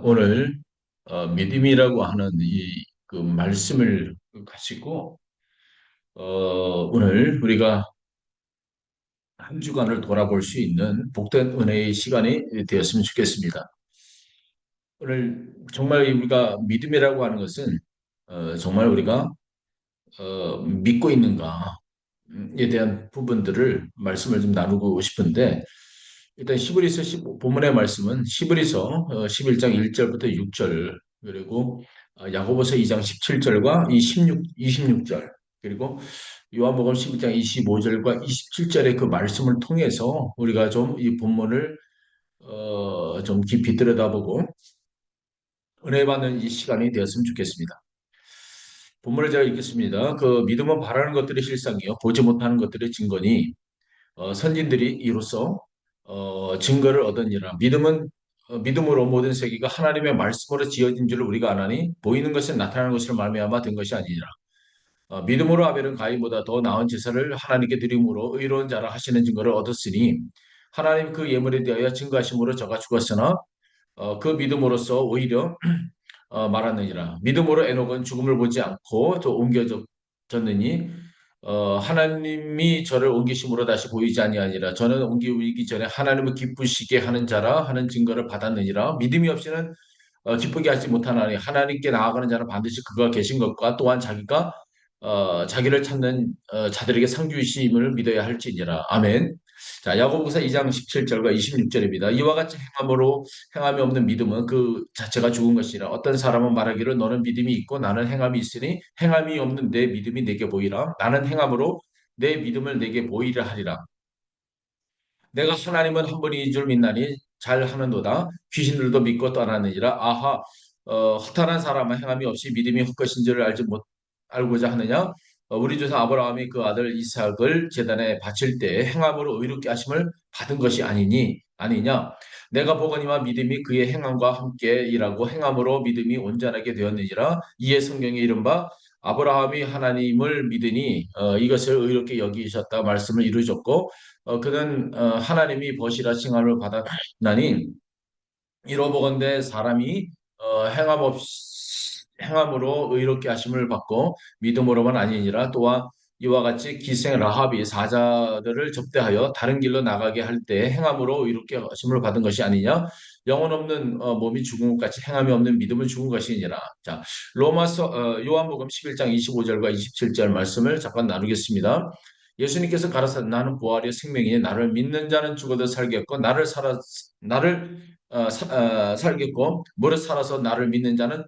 오늘 믿음이라고 하는 이 그 말씀을 가지고 오늘 우리가 한 주간을 돌아볼 수 있는 복된 은혜의 시간이 되었으면 좋겠습니다. 오늘 정말 우리가 믿음이라고 하는 것은 정말 우리가 믿고 있는가에 대한 부분들을 말씀을 좀 나누고 싶은데 일단 히브리서 본문의 말씀은 히브리서 11장 1절부터 6절 그리고 야고보서 2장 17절과 이 26절 그리고 요한복음 11장 25절과 27절의 그 말씀을 통해서 우리가 좀 이 본문을 좀 깊이 들여다보고 은혜 받는 이 시간이 되었으면 좋겠습니다. 본문을 제가 읽겠습니다. 그 믿음은 바라는 것들의 실상이요 보지 못하는 것들의 증거니 선진들이 이로써 증거를 얻으니라. 믿음으로 모든 세계가 하나님의 말씀으로 지어진 줄을 우리가 아나니 보이는 것은 나타나는 것으로 말미암아 된 것이 아니니라. 믿음으로 아벨은 가인보다 더 나은 제사를 하나님께 드림으로 의로운 자라 하시는 증거를 얻었으니 하나님 그 예물에 대하여 증거하심으로 저가 죽었으나 그 믿음으로써 오히려 말하느니라. 믿음으로 에녹은 죽음을 보지 않고 또 옮겨졌느니 하나님이 저를 옮기심으로 다시 보이지 아니하니라. 저는 옮기기 전에 하나님을 기쁘시게 하는 자라 하는 증거를 받았느니라. 믿음이 없이는 기쁘게 하지 못하나니 하나님께 나아가는 자는 반드시 그가 계신 것과 또한 자기가 자기를 찾는 자들에게 상 주심을 믿어야 할지니라. 아멘. 자, 야고보서 2장 17절과 26절입니다. 이와 같이 행함이 없는 믿음은 그 자체가 죽은 것이라. 어떤 사람은 말하기를 너는 믿음이 있고 나는 행함이 있으니 행함이 없는 내 믿음이 내게 보이라. 나는 행함으로 내 믿음을 내게 보이라 하리라. 내가 하나님은 한 분인 줄 믿나니 잘하는도다. 귀신들도 믿고 떠나느니라. 아하, 허탄한 사람은 행함이 없이 믿음이 헛것인 줄을 알고자 하느냐? 우리 조상 아브라함이 그 아들 이삭을 제단에 바칠 때 행함으로 의롭게 하심을 받은 것이 아니냐? 내가 보거니와 믿음이 그의 행함과 함께 일하고 행함으로 믿음이 온전하게 되었느니라. 이에 성경에 이른바 아브라함이 하나님을 믿으니 이것을 의롭게 여기셨다 말씀을 이루셨고 그는 하나님이 버시라 칭함을 받았나니 이로보건대 사람이 행함으로 의롭게 하심을 받고 믿음으로만 아니니라. 또한 이와 같이 기생 라합이 사자들을 접대하여 다른 길로 나가게 할 때 행함으로 의롭게 하심을 받은 것이 아니냐. 영혼 없는 몸이 죽은 것 같이 행함이 없는 믿음은 죽은 것이니라. 자, 요한복음 11장 25절과 27절 말씀을 잠깐 나누겠습니다. 예수님께서 가라사대 나는 부활이요 생명이니 나를 믿는 자는 죽어도 살겠고 나를 살겠고 무릇 살아서 나를 믿는 자는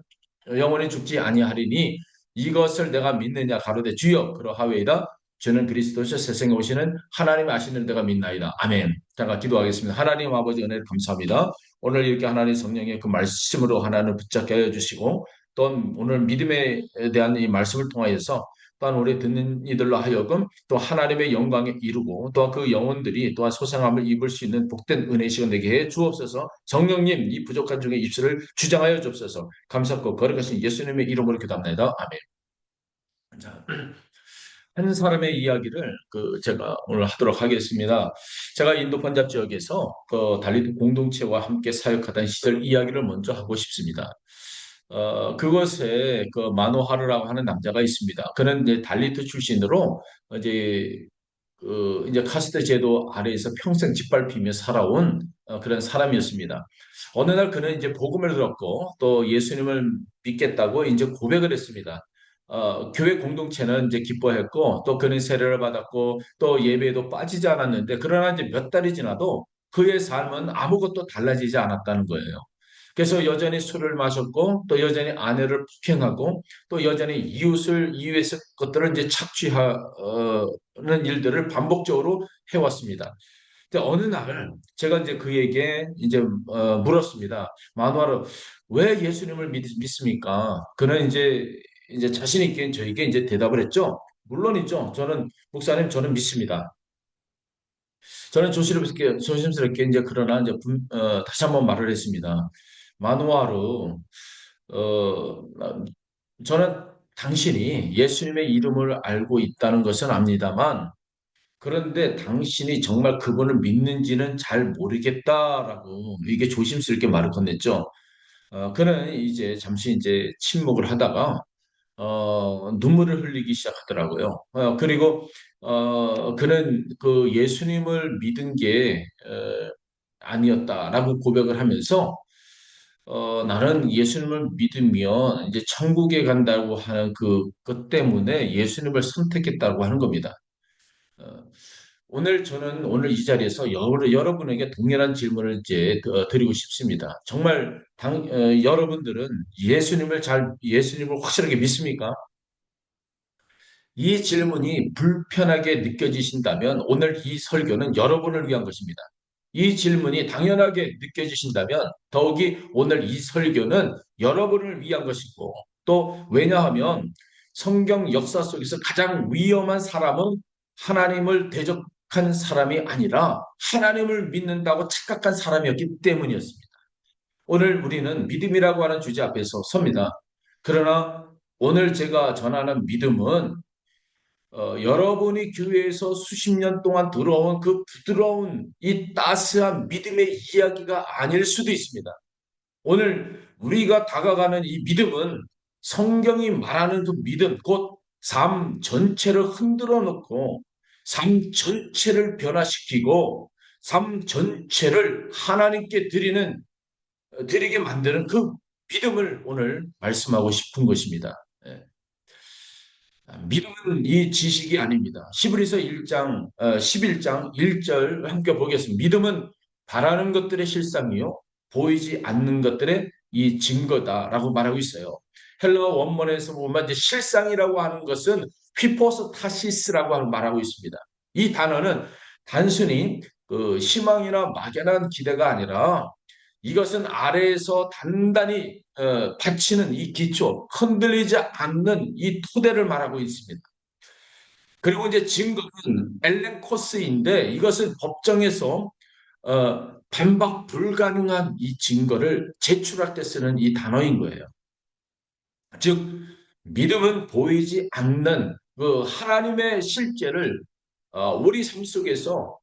영원히 죽지 아니하리니 이것을 내가 믿느냐 가로되 주여 그러하외이다. 저는 그리스도시 세상에 오시는 하나님 아시는 데가 믿나이다. 아멘. 잠깐 기도하겠습니다. 하나님 아버지 은혜를 감사합니다. 오늘 이렇게 하나님 성령의 그 말씀으로 하나님을 붙잡게 하여 주시고 또 오늘 믿음에 대한 이 말씀을 통하여서 또한 우리 듣는 이들로 하여금 또 하나님의 영광에 이르고 또 그 영혼들이 또한 소생함을 입을 수 있는 복된 은혜 시간 되게 해 주옵소서. 성령님 이 부족한 중에 입술을 주장하여 주옵소서. 감사하고 거룩하신 예수님의 이름으로 기도합니다. 아멘. 자, 한 사람의 이야기를 제가 오늘 하도록 하겠습니다. 제가 인도 판잡 지역에서 그 달리트 공동체와 함께 사역하던 시절 이야기를 먼저 하고 싶습니다. 그것에 그 마노하르라고 하는 남자가 있습니다. 그는 이제 달리트 출신으로 이제 이제 카스트 제도 아래에서 평생 짓밟히며 살아온 그런 사람이었습니다. 어느 날 그는 이제 복음을 들었고 또 예수님을 믿겠다고 이제 고백을 했습니다. 교회 공동체는 이제 기뻐했고 또 그는 세례를 받았고 또 예배에도 빠지지 않았는데 그러나 이제 몇 달이 지나도 그의 삶은 아무것도 달라지지 않았다는 거예요. 그래서 여전히 술을 마셨고 또 여전히 아내를 폭행하고 또 여전히 이웃의 것들을 이제 착취하는 일들을 반복적으로 해왔습니다. 근데 어느 날 제가 이제 그에게 이제 물었습니다. 마누아로 왜 예수님을 믿습니까? 그는 이제 자신 있게 저에게 이제 대답을 했죠. 물론이죠. 저는 목사님 저는 믿습니다. 저는 조심스럽게 이제 그러나 이제 다시 한번 말을 했습니다. 마누아르 저는 당신이 예수님의 이름을 알고 있다는 것은 압니다만 그런데 당신이 정말 그분을 믿는지는 잘 모르겠다라고 이게 조심스럽게 말을 건넸죠. 그는 이제 잠시 이제 침묵을 하다가 눈물을 흘리기 시작하더라고요. 그리고 그는 그 예수님을 믿은 게 아니었다라고 고백을 하면서 나는 예수님을 믿으면 이제 천국에 간다고 하는 그것 때문에 예수님을 선택했다고 하는 겁니다. 어, 오늘 저는 오늘 이 자리에서 여러분에게 동일한 질문을 이제 드리고 싶습니다. 정말 여러분들은 예수님을 확실하게 믿습니까? 이 질문이 불편하게 느껴지신다면 오늘 이 설교는 여러분을 위한 것입니다. 이 질문이 당연하게 느껴지신다면 더욱이 오늘 이 설교는 여러분을 위한 것이고 또 왜냐하면 성경 역사 속에서 가장 위험한 사람은 하나님을 대적한 사람이 아니라 하나님을 믿는다고 착각한 사람이었기 때문이었습니다. 오늘 우리는 믿음이라고 하는 주제 앞에서 섭니다. 그러나 오늘 제가 전하는 믿음은 여러분이 교회에서 수십 년 동안 들어온 그 부드러운 이 따스한 믿음의 이야기가 아닐 수도 있습니다. 오늘 우리가 다가가는 이 믿음은 성경이 말하는 그 믿음, 곧 삶 전체를 흔들어 놓고 삶 전체를 변화시키고 삶 전체를 하나님께 드리게 만드는 그 믿음을 오늘 말씀하고 싶은 것입니다. 예. 믿음은 이 지식이 아닙니다. 히브리서 1장, 11장 1절 함께 보겠습니다. 믿음은 바라는 것들의 실상이요. 보이지 않는 것들의 이 증거다라고 말하고 있어요. 헬러 원문에서 보면 이제 실상이라고 하는 것은 휘포스타시스라고 말하고 있습니다. 이 단어는 단순히 그 희망이나 막연한 기대가 아니라 이것은 아래에서 단단히 받치는 이 기초, 흔들리지 않는 이 토대를 말하고 있습니다. 그리고 이제 증거는 엘렌 코스인데 이것은 법정에서 반박 불가능한 이 증거를 제출할 때 쓰는 이 단어인 거예요. 즉 믿음은 보이지 않는 그 하나님의 실제를 우리 삶 속에서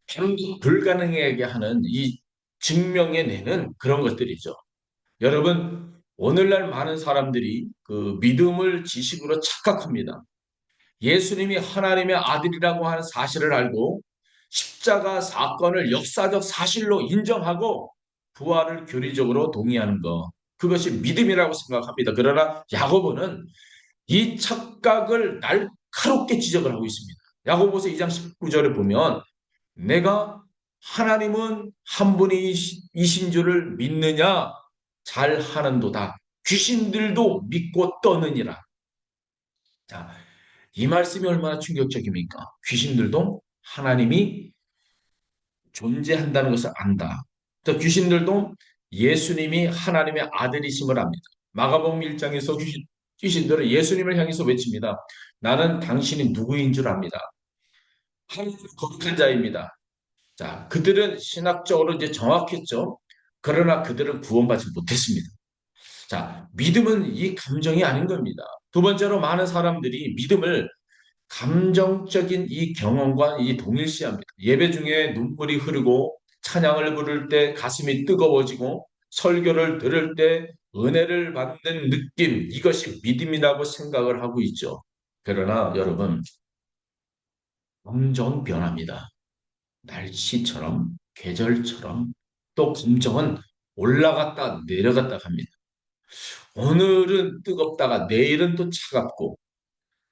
반박 불가능하게 하는 이 증명해내는 그런 것들이죠. 여러분, 오늘날 많은 사람들이 그 믿음을 지식으로 착각합니다. 예수님이 하나님의 아들이라고 하는 사실을 알고 십자가 사건을 역사적 사실로 인정하고 부활을 교리적으로 동의하는 것. 그것이 믿음이라고 생각합니다. 그러나 야고보는 이 착각을 날카롭게 지적을 하고 있습니다. 야고보서 2장 19절을 보면 내가 하나님은 한 분이신 줄을 믿느냐 잘 하는도다. 귀신들도 믿고 떠느니라. 자, 이 말씀이 얼마나 충격적입니까? 귀신들도 하나님이 존재한다는 것을 안다. 또 귀신들도 예수님이 하나님의 아들이심을 압니다. 마가복음 1장에서 귀신들은 예수님을 향해서 외칩니다. 나는 당신이 누구인 줄 압니다. 하나님 거룩한 자입니다. 자, 그들은 신학적으로 이제 정확했죠. 그러나 그들은 구원받지 못했습니다. 자, 믿음은 이 감정이 아닌 겁니다. 두 번째로 많은 사람들이 믿음을 감정적인 이 경험과 이 동일시합니다. 예배 중에 눈물이 흐르고 찬양을 부를 때 가슴이 뜨거워지고 설교를 들을 때 은혜를 받는 느낌, 이것이 믿음이라고 생각을 하고 있죠. 그러나 여러분, 감정 변합니다. 날씨처럼, 계절처럼, 또 감정은 올라갔다 내려갔다 합니다. 오늘은 뜨겁다가 내일은 또 차갑고,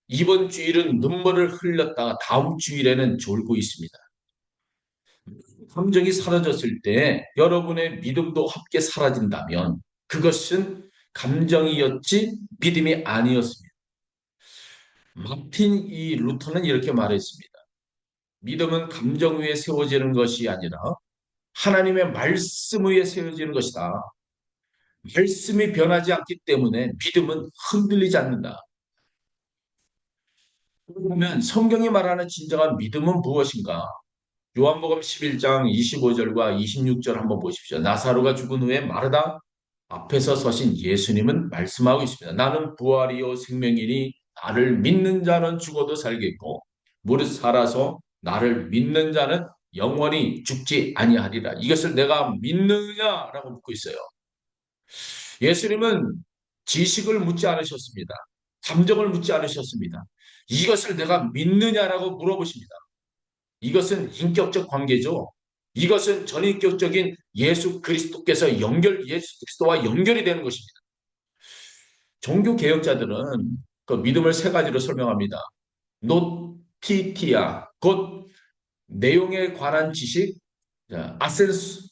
이번 주일은 눈물을 흘렸다가 다음 주일에는 졸고 있습니다. 감정이 사라졌을 때 여러분의 믿음도 함께 사라진다면 그것은 감정이었지 믿음이 아니었습니다. 마틴 이 루터는 이렇게 말했습니다. 믿음은 감정 위에 세워지는 것이 아니라 하나님의 말씀 위에 세워지는 것이다. 말씀이 변하지 않기 때문에 믿음은 흔들리지 않는다. 그러면 성경이 말하는 진정한 믿음은 무엇인가? 요한복음 11장 25절과 26절 한번 보십시오. 나사로가 죽은 후에 마르다 앞에서 서신 예수님은 말씀하고 있습니다. 나는 부활이요 생명이니 나를 믿는 자는 죽어도 살겠고 무릇 살아서 나를 믿는 자는 영원히 죽지 아니하리라. 이것을 내가 믿느냐라고 묻고 있어요. 예수님은 지식을 묻지 않으셨습니다. 감정을 묻지 않으셨습니다. 이것을 내가 믿느냐라고 물어보십니다. 이것은 인격적 관계죠. 이것은 전인격적인 예수 그리스도께서 예수 그리스도와 연결이 되는 것입니다. 종교 개혁자들은 그 믿음을 세 가지로 설명합니다. 노티티아, 곧 내용에 관한 지식, 아센수스,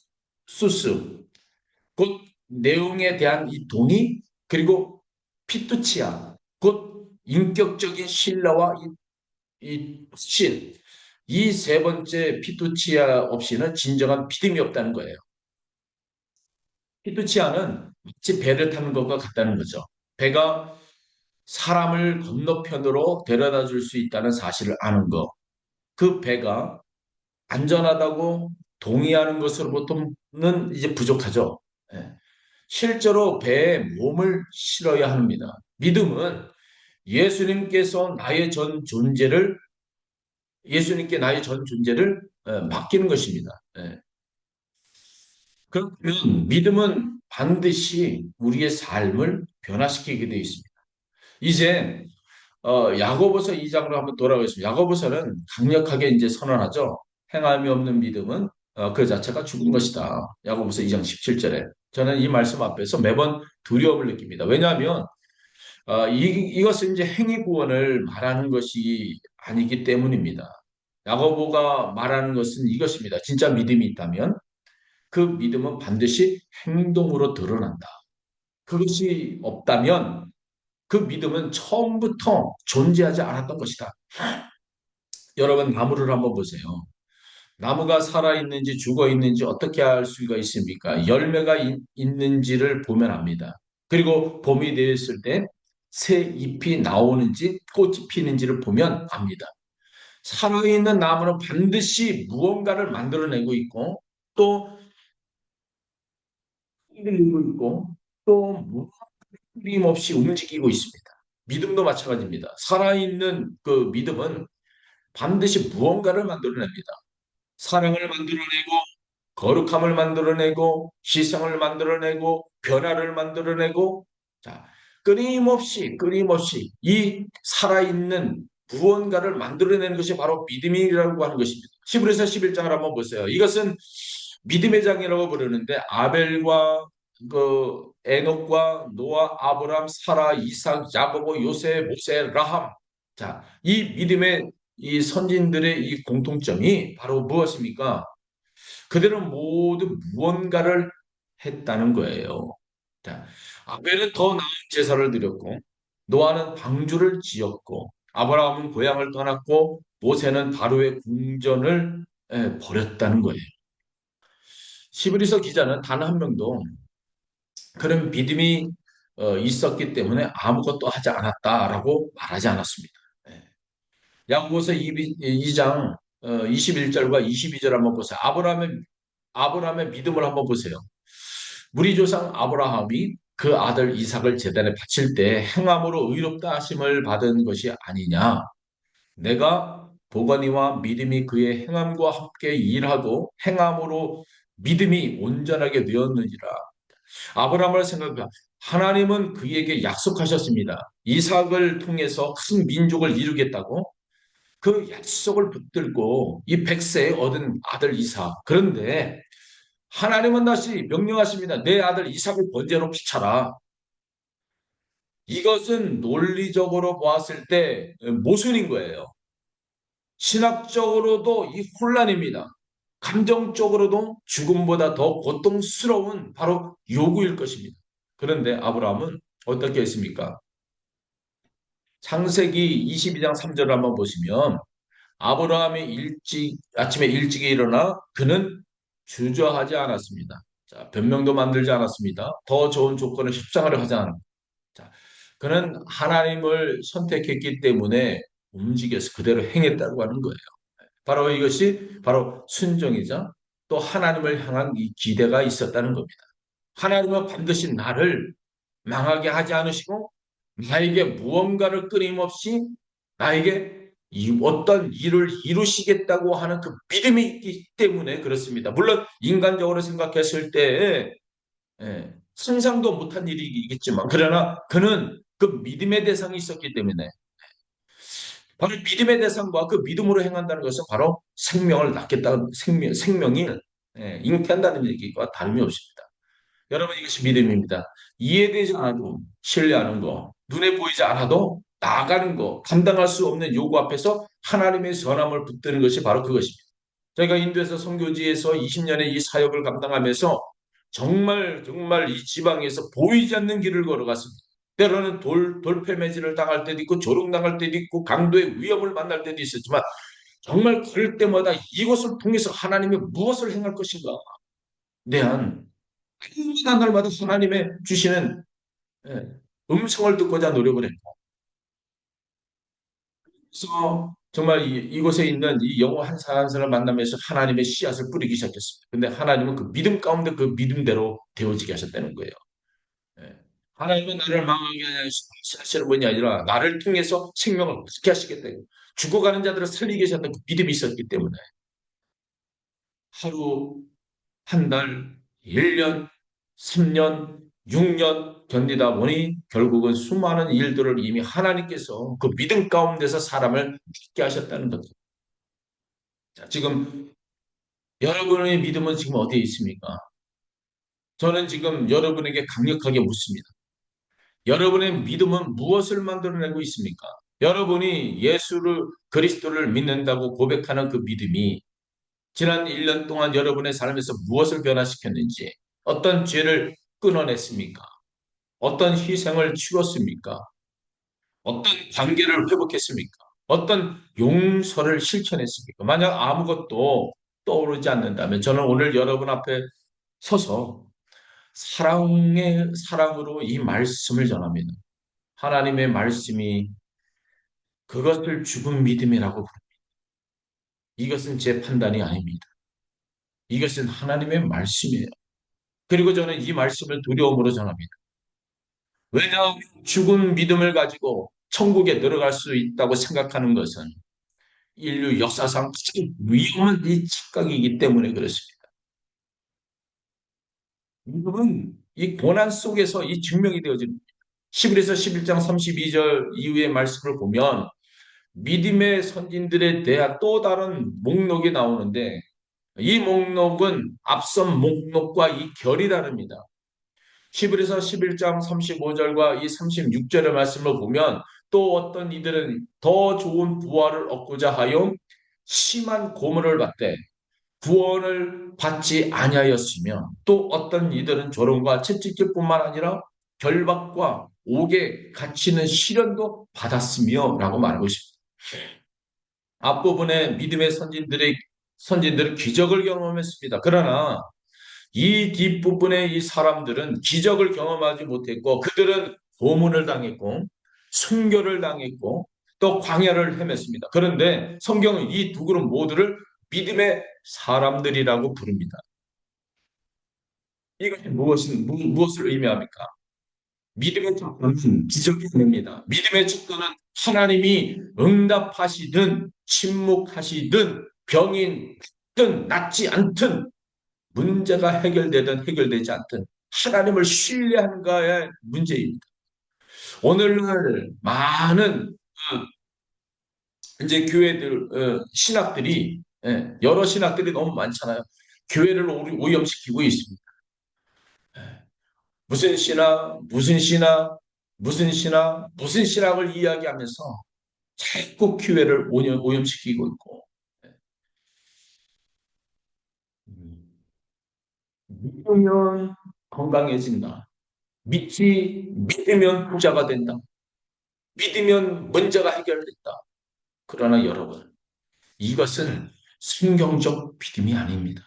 곧 내용에 대한 이 동의, 그리고 피투치아, 곧 인격적인 신뢰와 이 신. 이 세 번째 피투치아 없이는 진정한 믿음이 없다는 거예요. 피투치아는 마치 배를 타는 것과 같다는 거죠. 배가 사람을 건너편으로 데려다 줄 수 있다는 사실을 아는 거. 그 배가 안전하다고 동의하는 것으로부터는 이제 부족하죠. 예. 실제로 배에 몸을 실어야 합니다. 믿음은 예수님께서 나의 전 존재를 예수님께 나의 전 존재를 맡기는 것입니다. 예. 그러면 믿음은 반드시 우리의 삶을 변화시키게 되어 있습니다. 이제 야고보서 2장으로 한번 돌아가겠습니다. 야고보서는 강력하게 이제 선언하죠. 행함이 없는 믿음은 그 자체가 죽은 것이다. 야고보서 2장 17절에. 저는 이 말씀 앞에서 매번 두려움을 느낍니다. 왜냐하면 이것은 이제 행위 구원을 말하는 것이 아니기 때문입니다. 야고보가 말하는 것은 이것입니다. 진짜 믿음이 있다면 그 믿음은 반드시 행동으로 드러난다. 그것이 없다면 그 믿음은 처음부터 존재하지 않았던 것이다. 여러분, 나무를 한번 보세요. 나무가 살아있는지 죽어있는지 어떻게 알 수가 있습니까? 열매가 있는지를 보면 압니다. 그리고 봄이 되었을 때 새 잎이 나오는지 꽃이 피는지를 보면 압니다. 살아있는 나무는 반드시 무언가를 만들어내고 있고 또 흔들리고 있고 또 끊임없이 움직이고 있습니다. 믿음도 마찬가지입니다. 살아있는 그 믿음은 반드시 무언가를 만들어냅니다. 사랑을 만들어내고 거룩함을 만들어내고 희생을 만들어내고 변화를 만들어내고 자 끊임없이 이 살아있는 무언가를 만들어내는 것이 바로 믿음이라고 하는 것입니다. 히브리서 11장을 한번 보세요. 이것은 믿음의 장이라고 부르는데 아벨과 그 에녹과 노아, 아브람, 사라, 이삭, 야고보, 요셉, 모세, 라함. 자, 이 믿음의 이 선진들의 이 공통점이 바로 무엇입니까? 그들은 모두 무언가를 했다는 거예요. 자, 아벨은 더 나은 제사를 드렸고, 노아는 방주를 지었고, 아브라함은 고향을 떠났고, 모세는 바로의 궁전을 버렸다는 거예요. 시브리서 기자는 단 한 명도 그런 믿음이 있었기 때문에 아무것도 하지 않았다라고 말하지 않았습니다. 예. 야고보서 2장 21절과 22절 한번 보세요. 아브라함의 믿음을 한번 보세요. 우리 조상 아브라함이 그 아들 이삭을 제단에 바칠 때 행함으로 의롭다 하심을 받은 것이 아니냐. 내가 보거니와 믿음이 그의 행함과 함께 일하고 행함으로 믿음이 온전하게 되었느니라. 아브라함을 생각해 하나님은 그에게 약속하셨습니다. 이삭을 통해서 큰 민족을 이루겠다고 그 약속을 붙들고 이 100세에 얻은 아들 이삭. 그런데 하나님은 다시 명령하십니다. 내 아들 이삭을 번제로 바쳐라. 이것은 논리적으로 보았을 때 모순인 거예요. 신학적으로도 이 혼란입니다. 감정적으로도 죽음보다 더 고통스러운 바로 요구일 것입니다. 그런데 아브라함은 어떻게 했습니까? 창세기 22장 3절을 한번 보시면 아브라함이 아침에 일찍 일어나 그는 주저하지 않았습니다. 자, 변명도 만들지 않았습니다. 더 좋은 조건을 협상을 하지 않았습니다. 자, 그는 하나님을 선택했기 때문에 움직여서 그대로 행했다고 하는 거예요. 바로 이것이 바로 순종이자 또 하나님을 향한 이 기대가 있었다는 겁니다. 하나님은 반드시 나를 망하게 하지 않으시고 나에게 무언가를 끊임없이 나에게 이 어떤 일을 이루시겠다고 하는 그 믿음이 있기 때문에 그렇습니다. 물론 인간적으로 생각했을 때 상상도 못한 일이겠지만 그러나 그는 그 믿음의 대상이 있었기 때문에 바로 믿음의 대상과 그 믿음으로 행한다는 것은 바로 생명을 낳겠다, 생명이 잉태한다는 얘기와 다름이 없습니다. 여러분 이것이 믿음입니다. 이해되지 않아도 신뢰하는 거, 눈에 보이지 않아도 나아가는 거, 감당할 수 없는 요구 앞에서 하나님의 선함을 붙드는 것이 바로 그것입니다. 저희가 인도에서 선교지에서 20년의 이 사역을 감당하면서 정말 정말 이 지방에서 보이지 않는 길을 걸어갔습니다. 때로는 돌패매질을 당할 때도 있고 조롱당할 때도 있고 강도의 위협을 만날 때도 있었지만 정말 그럴 때마다 이것을 통해서 하나님이 무엇을 행할 것인가 대한 날마다 하나님의 주시는 예, 음성을 듣고자 노력을 했고 그래서 정말 이곳에 있는 이 영어 한 사람 한 사람을 만나면서 하나님의 씨앗을 뿌리기 시작했습니다. 근데 하나님은 그 믿음 가운데 그 믿음대로 되어지게 하셨다는 거예요. 예. 하나님은 나를 망하게 하시는 분이 아니라 나를 통해서 생명을 어떻게 하시겠다. 죽어가는 자들을 살리게 하셨다는 그 믿음이 있었기 때문에 하루, 한 달, 1년, 3년, 6년 견디다 보니 결국은 수많은 일들을 이미 하나님께서 그 믿음 가운데서 사람을 믿게 하셨다는 거죠. 자, 지금 여러분의 믿음은 지금 어디에 있습니까? 저는 지금 여러분에게 강력하게 묻습니다. 여러분의 믿음은 무엇을 만들어내고 있습니까? 여러분이 예수를 그리스도를 믿는다고 고백하는 그 믿음이 지난 1년 동안 여러분의 삶에서 무엇을 변화시켰는지, 어떤 죄를 끊어냈습니까? 어떤 희생을 치렀습니까? 어떤 관계를 회복했습니까? 어떤 용서를 실천했습니까? 만약 아무것도 떠오르지 않는다면 저는 오늘 여러분 앞에 서서 사랑으로 이 말씀을 전합니다. 하나님의 말씀이 그것을 죽은 믿음이라고 부릅니다. 이것은 제 판단이 아닙니다. 이것은 하나님의 말씀이에요. 그리고 저는 이 말씀을 두려움으로 전합니다. 왜냐하면 죽은 믿음을 가지고 천국에 들어갈 수 있다고 생각하는 것은 인류 역사상 가장 위험한 이 착각이기 때문에 그렇습니다. 믿음은 이 고난 속에서 이 증명이 되어집니다. 11에서 11장 32절 이후의 말씀을 보면 믿음의 선진들에 대한 또 다른 목록이 나오는데 이 목록은 앞선 목록과 이 결이 다릅니다. 11에서 11장 35절과 이 36절의 말씀을 보면 또 어떤 이들은 더 좋은 부활을 얻고자 하여 심한 고문을 받되 구원을 받지 아니하였으며 또 어떤 이들은 조롱과 채찍질뿐만 아니라 결박과 옥에 갇히는 시련도 받았으며 라고 말하고 있습니다. 앞부분에 믿음의 선진들은 기적을 경험했습니다. 그러나 이 뒷부분의 이 사람들은 기적을 경험하지 못했고 그들은 고문을 당했고 순교를 당했고 또 광야를 헤맸습니다. 그런데 성경은 이 두 그룹 모두를 믿음의 사람들이라고 부릅니다. 이것이 무엇을 의미합니까? 믿음의 접근은 기적이 아닙니다. 믿음의 접근은 하나님이 응답하시든 침묵하시든 병인 든 낫지 않든 문제가 해결되든 해결되지 않든 하나님을 신뢰한가의 문제입니다. 오늘날 많은 이제 교회들 신학들이 여러 신학들이 너무 많잖아요. 교회를 오염시키고 있습니다. 무슨 신학, 무슨 신학, 무슨 신학, 무슨 신학을 이야기하면서 자꾸 교회를 오염시키고 있고 믿으면 건강해진다. 믿으면 부자가 된다. 믿으면 문제가 해결된다. 그러나 여러분, 이것은 성경적 믿음이 아닙니다.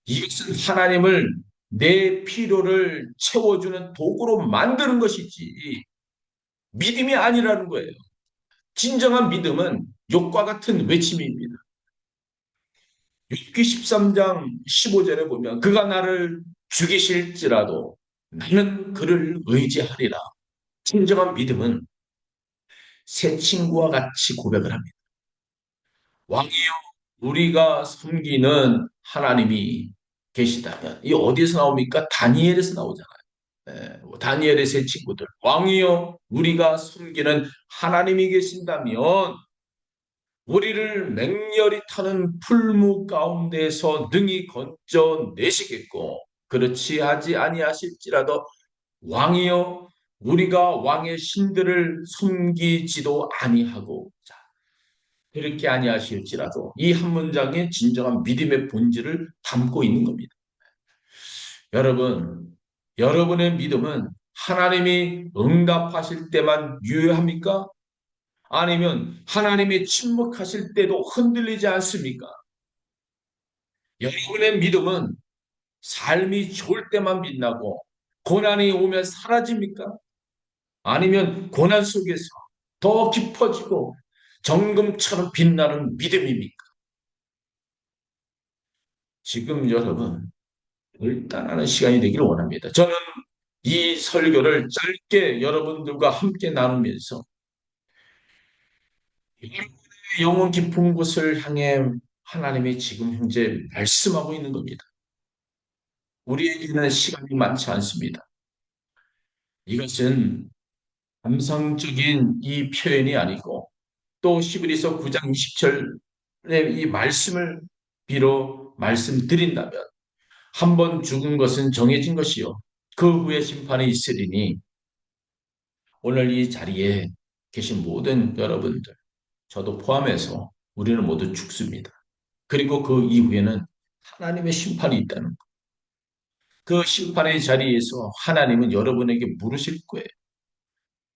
이것은 하나님을 내 필요를 채워주는 도구로 만드는 것이지 믿음이 아니라는 거예요. 진정한 믿음은 욕과 같은 외침입니다. 욥기 13장 15절에 보면 그가 나를 죽이실지라도 나는 그를 의지하리라. 진정한 믿음은 새 친구와 같이 고백을 합니다. 왕이여, 우리가 섬기는 하나님이 계시다면, 이 어디서 나옵니까? 다니엘에서 나오잖아요. 다니엘의 세 친구들. 왕이여, 우리가 섬기는 하나님이 계신다면, 우리를 맹렬히 타는 풀무 가운데서 능히 건져 내시겠고, 그렇지 하지 아니하실지라도 왕이여, 우리가 왕의 신들을 섬기지도 아니하고, 자, 그렇게 아니하실지라도 이 한 문장에 진정한 믿음의 본질을 담고 있는 겁니다. 여러분, 여러분의 믿음은 하나님이 응답하실 때만 유효합니까? 아니면 하나님이 침묵하실 때도 흔들리지 않습니까? 여러분의 믿음은 삶이 좋을 때만 빛나고 고난이 오면 사라집니까? 아니면 고난 속에서 더 깊어지고 정금처럼 빛나는 믿음입니까? 지금 여러분 결단하는 시간이 되기를 원합니다. 저는 이 설교를 짧게 여러분들과 함께 나누면서 영혼 깊은 곳을 향해 하나님이 지금 현재 말씀하고 있는 겁니다. 우리에게는 시간이 많지 않습니다. 이것은 감성적인 이 표현이 아니고 또 히브리서 9장 20절의 이 말씀을 비로 말씀드린다면 한 번 죽은 것은 정해진 것이요. 그 후에 심판이 있으리니 오늘 이 자리에 계신 모든 여러분들, 저도 포함해서 우리는 모두 죽습니다. 그리고 그 이후에는 하나님의 심판이 있다는 것. 그 심판의 자리에서 하나님은 여러분에게 물으실 거예요.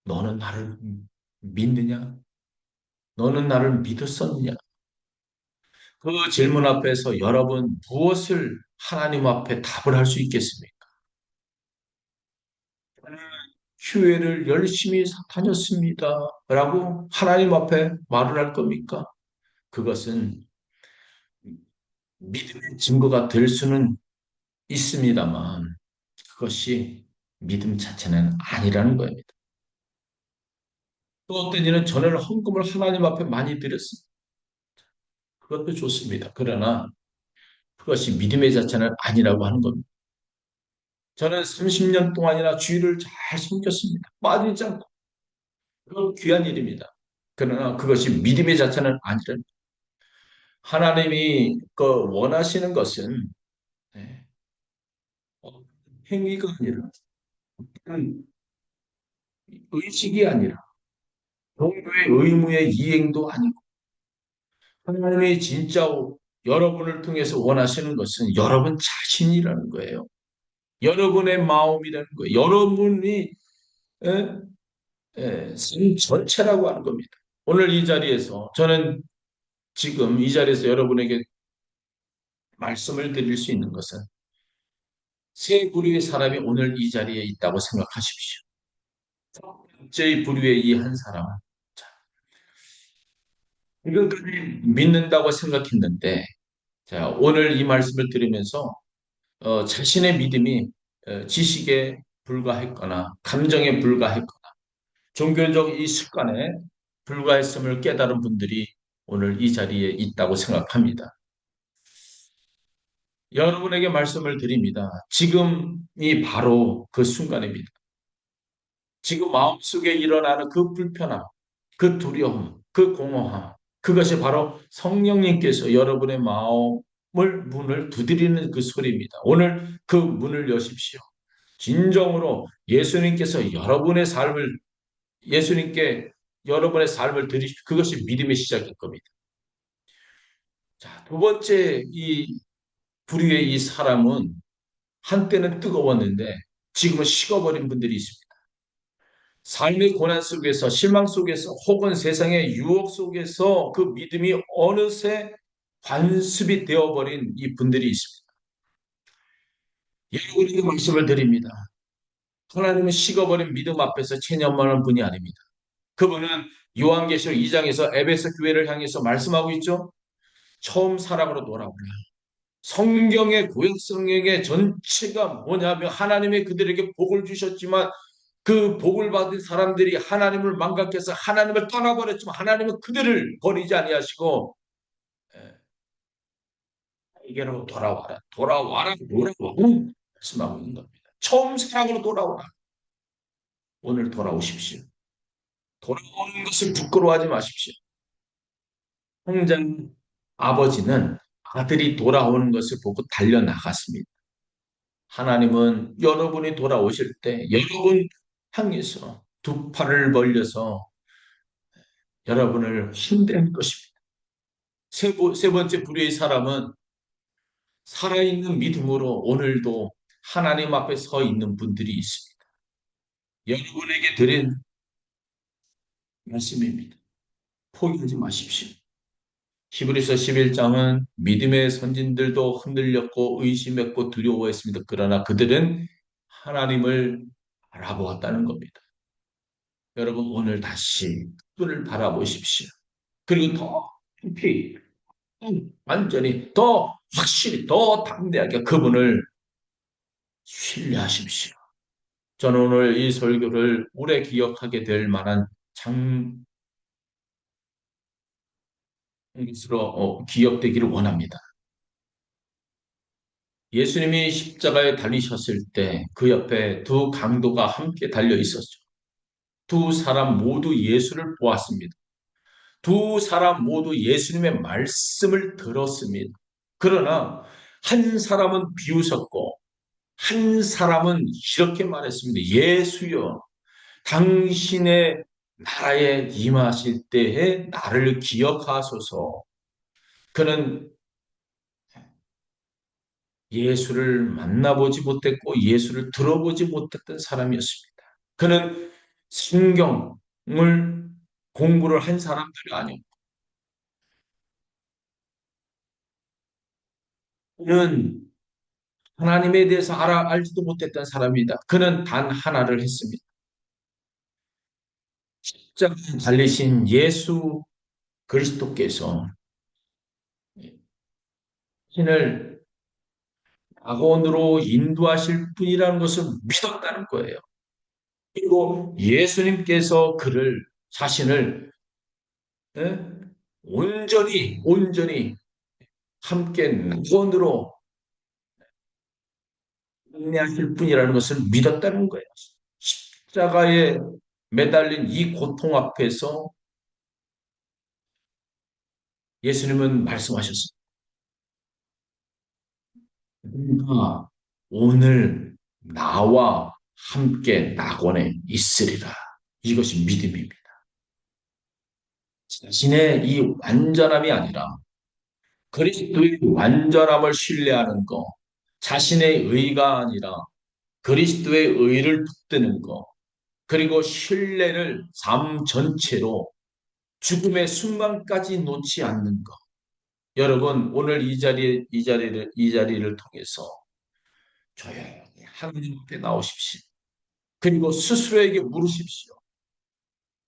너는 나를 믿느냐? 너는 나를 믿었었느냐? 그 질문 앞에서 여러분 무엇을 하나님 앞에 답을 할 수 있겠습니까? 교회를 열심히 다녔습니다. 라고 하나님 앞에 말을 할 겁니까? 그것은 믿음의 증거가 될 수는 있습니다만 그것이 믿음 자체는 아니라는 겁니다. 또 어떤 이는 저는 헌금을 하나님 앞에 많이 드렸습니다. 그것도 좋습니다. 그러나 그것이 믿음의 자체는 아니라고 하는 겁니다. 저는 30년 동안이나 주일을 잘 섬겼습니다. 빠지지 않고. 그건 귀한 일입니다. 그러나 그것이 믿음의 자체는 아니라 하나님이 그 원하시는 것은 네, 행위가 아니라 의식이 아니라 종교의 의무의 이행도 아니고 하나님이 진짜 여러분을 통해서 원하시는 것은 여러분 자신이라는 거예요. 여러분의 마음이라는 거예요. 여러분이 에, 삶 전체라고 하는 겁니다. 오늘 이 자리에서 저는 지금 이 자리에서 여러분에게 말씀을 드릴 수 있는 것은 세 부류의 사람이 오늘 이 자리에 있다고 생각하십시오. 첫 번째 부류의 이 한 사람은 이것까지 믿는다고 생각했는데 자, 오늘 이 말씀을 들으면서 자신의 믿음이 지식에 불과했거나 감정에 불과했거나 종교적 이 습관에 불과했음을 깨달은 분들이 오늘 이 자리에 있다고 생각합니다. 여러분에게 말씀을 드립니다. 지금이 바로 그 순간입니다. 지금 마음속에 일어나는 그 불편함, 그 두려움, 그 공허함, 그것이 바로 성령님께서 여러분의 마음을 문을 두드리는 그 소리입니다. 오늘 그 문을 여십시오. 진정으로 예수님께서 예수님께 여러분의 삶을 드리십시오. 그것이 믿음의 시작일 겁니다. 자, 두 번째 이 부류의 이 사람은 한때는 뜨거웠는데 지금은 식어버린 분들이 있습니다. 삶의 고난 속에서 실망 속에서 혹은 세상의 유혹 속에서 그 믿음이 어느새 관습이 되어버린 이 분들이 있습니다. 여러분에게 말씀을 드립니다. 하나님은 식어버린 믿음 앞에서 체념하는 분이 아닙니다. 그분은 요한계시록 2장에서 에베소 교회를 향해서 말씀하고 있죠. 처음 사랑으로 돌아오라. 성경의 구약 성경의 전체가 뭐냐면 하나님의 그들에게 복을 주셨지만 그 복을 받은 사람들이 하나님을 망각해서 하나님을 떠나버렸지만 하나님은 그들을 버리지 아니하시고 이게로 돌아와라, 돌아와라, 돌아와라 말씀하고 있는 겁니다. 처음 사랑으로 돌아오라. 오늘 돌아오십시오. 돌아오는 것을 부끄러워하지 마십시오. 성장 아버지는 아들이 돌아오는 것을 보고 달려나갔습니다. 하나님은 여러분이 돌아오실 때 여러분 향해서 두 팔을 벌려서 여러분을 힘낼 것입니다. 세 번째 부류의 사람은 살아있는 믿음으로 오늘도 하나님 앞에 서 있는 분들이 있습니다. 여러분에게 드린 말씀입니다. 포기하지 마십시오. 히브리서 11장은 믿음의 선진들도 흔들렸고 의심했고 두려워했습니다. 그러나 그들은 하나님을 알아보았다는 겁니다. 여러분 오늘 다시 그를 바라보십시오. 그리고 더 깊이 완전히 더 확실히 더 담대하게 그분을 신뢰하십시오. 저는 오늘 이 설교를 오래 기억하게 될 만한 장것으로 기억되기를 원합니다. 예수님이 십자가에 달리셨을 때 그 옆에 두 강도가 함께 달려 있었죠. 두 사람 모두 예수를 보았습니다. 두 사람 모두 예수님의 말씀을 들었습니다. 그러나 한 사람은 비웃었고 한 사람은 이렇게 말했습니다. 예수여, 당신의 나라에 임하실 때에 나를 기억하소서. 그는 예수를 만나보지 못했고 예수를 들어보지 못했던 사람이었습니다. 그는 성경을 공부를 한 사람들이 아니고 그는 하나님에 대해서 알지도 못했던 사람이다. 그는 단 하나를 했습니다. 십자가에 달리신 예수 그리스도께서 신을 낙원으로 인도하실 분이라는 것을 믿었다는 거예요. 그리고 예수님께서 그를 자신을 예? 온전히 함께 낙원으로 인내하실 분이라는 것을 믿었다는 거예요. 십자가에 매달린 이 고통 앞에서 예수님은 말씀하셨습니다. 내가 오늘 나와 함께 낙원에 있으리라. 이것이 믿음입니다. 자신의 이 완전함이 아니라 그리스도의 완전함을 신뢰하는 것, 자신의 의가 아니라 그리스도의 의를 붙드는 것, 그리고 신뢰를 삶 전체로 죽음의 순간까지 놓지 않는 것. 여러분, 오늘 이 자리를 통해서 조용히 하나님 앞에 나오십시오. 그리고 스스로에게 물으십시오.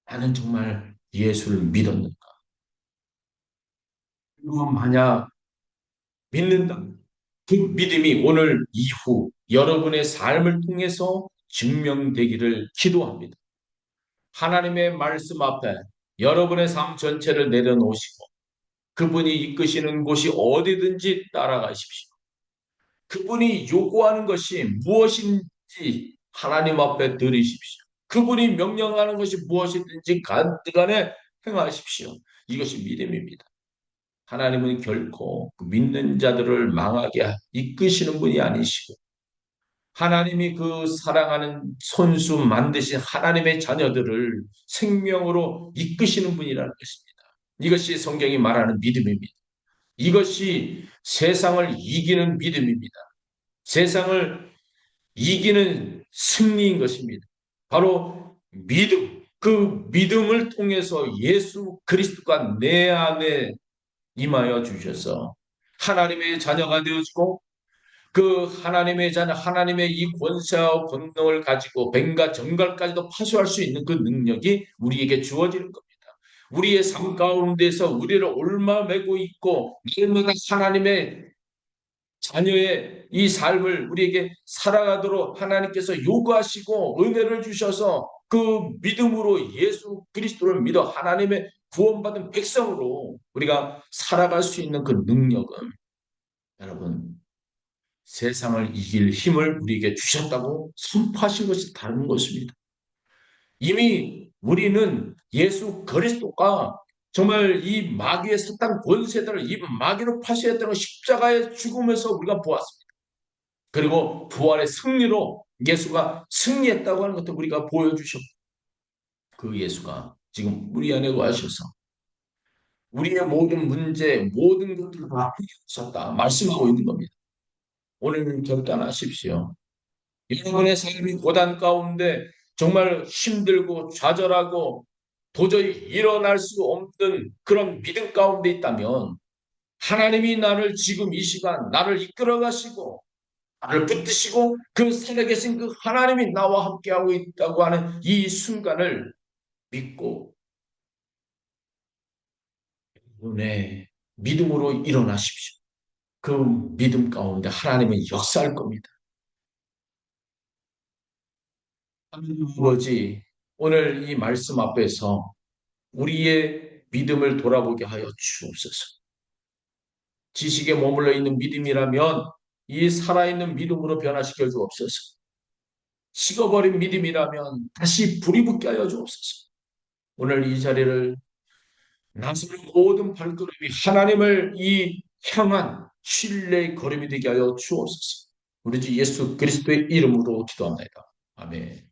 나는 정말 예수를 믿었는가? 그리고 만약 믿는다. 그 믿음이 오늘 이후 여러분의 삶을 통해서 증명되기를 기도합니다. 하나님의 말씀 앞에 여러분의 삶 전체를 내려놓으시고 그분이 이끄시는 곳이 어디든지 따라가십시오. 그분이 요구하는 것이 무엇인지 하나님 앞에 드리십시오. 그분이 명령하는 것이 무엇이든지 간에 행하십시오. 이것이 믿음입니다. 하나님은 결코 그 믿는 자들을 망하게 이끄시는 분이 아니시고 하나님이 그 사랑하는 손수 만드신 하나님의 자녀들을 생명으로 이끄시는 분이라는 것입니다. 이것이 성경이 말하는 믿음입니다. 이것이 세상을 이기는 믿음입니다. 세상을 이기는 승리인 것입니다. 바로 믿음, 그 믿음을 통해서 예수 그리스도가 내 안에 임하여 주셔서 하나님의 자녀가 되어지고 그 하나님의 자녀, 하나님의 이 권세와 권능을 가지고 뱀과 정갈까지도 파수할 수 있는 그 능력이 우리에게 주어지는 겁니다. 우리의 삶 가운데서 우리를 얽매고 있고 날마다 하나님의 자녀의 이 삶을 우리에게 살아가도록 하나님께서 요구하시고 은혜를 주셔서 그 믿음으로 예수 그리스도를 믿어 하나님의 구원받은 백성으로 우리가 살아갈 수 있는 그 능력은 여러분 세상을 이길 힘을 우리에게 주셨다고 선포하신 것이 다른 것입니다. 이미 우리는 예수 그리스도가 정말 이 마귀의 사탄 권세들을 이 마귀로 파시했다는 십자가의 죽음에서 우리가 보았습니다. 그리고 부활의 승리로 예수가 승리했다고 하는 것도 우리가 보여주셨고 그 예수가 지금 우리 안에 와셔서 우리의 모든 문제, 모든 것들을 다 해결하셨다 말씀하고 있는 겁니다. 오늘 결단하십시오. 여러분의 삶이 고단 가운데 정말 힘들고 좌절하고 도저히 일어날 수 없는 그런 믿음 가운데 있다면 하나님이 나를 지금 이 시간 나를 이끌어 가시고 나를 붙드시고 그 살아계신 그 하나님이 나와 함께하고 있다고 하는 이 순간을 믿고 눈에 믿음으로 일어나십시오. 그 믿음 가운데 하나님은 역사할 겁니다. 하나님 아버지, 오늘 이 말씀 앞에서 우리의 믿음을 돌아보게 하여 주옵소서. 지식에 머물러 있는 믿음이라면 이 살아있는 믿음으로 변화시켜 주옵소서. 식어버린 믿음이라면 다시 불이 붙게 하여 주옵소서. 오늘 이 자리를 나서는 모든 발걸음이 하나님을 이 향한 신뢰의 걸음이 되게 하여 주옵소서. 우리 주 예수 그리스도의 이름으로 기도합니다. 아멘.